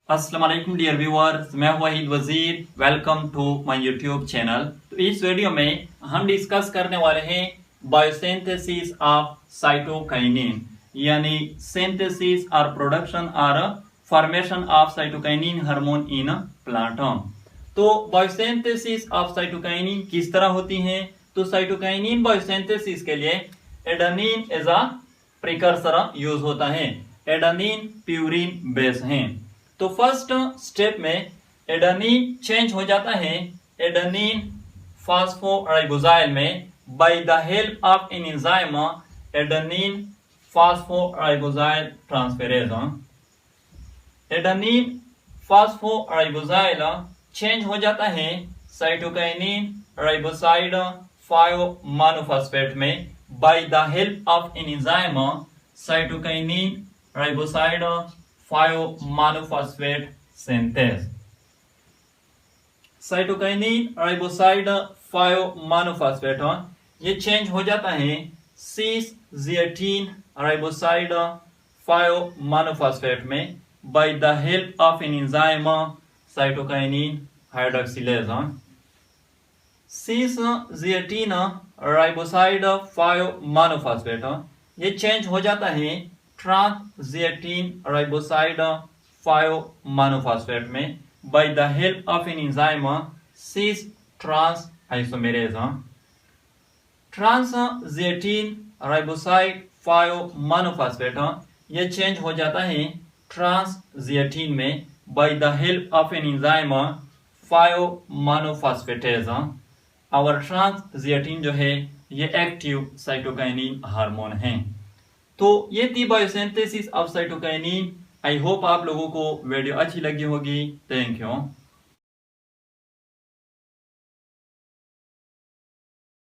अस्सलाम वालेकुम dear viewers, मैं Waheed Wazir. Welcome to my YouTube channel. तो इस वीडियो में हम डिस्कस करने वाले हैं बायोसिंथेसिस ऑफ साइटोकाइनिन, यानी सिंथेसिस और प्रोडक्शन और formation of cytokinin hormone in plant. तो बायोसिंथेसिस ऑफ साइटोकाइनिन किस तरह होती है? तो साइटोकाइनिन बायोसिंथेसिस के लिए adenine as a precursor use होता है। एडेनिन प्यूरिन बेस है। तो फर्स्ट स्टेप में एडेनिन चेंज हो जाता है एडेनिन फॉस्फोराइबोजाइल में by the help of an enzyme adenine phosphoribosyl transferase. Adenine phosphoribosyl change हो जाता है साइटोकाइनिन राइबोसाइड 5 मोनोफॉस्फेट में by the help of an enzyme cytokinin riboside 5 monophosphate synthase. Cytokinin riboside 5 monophosphate ये change हो जाता है cis zeatin riboside 5 monophosphate में by the help of an enzyme cytokinin hydroxylase. Cis zeatin riboside 5 monophosphate ये change हो जाता है trans zeatin riboside 5 monophosphate में by the help of an enzyme cis trans isomerase. Trans zeatin riboside 5 monophosphate ये change हो जाता है trans zeatin में by the help of an enzyme 5 monophosphatase. और ट्रांस जिएटीन जो है ये एक्टिव साइटोकाइनिन हार्मोन है। तो ये थी biosynthesis of cytokinin. I hope आप लोगों को वीडियो अच्छी लगी होगी। Thank you.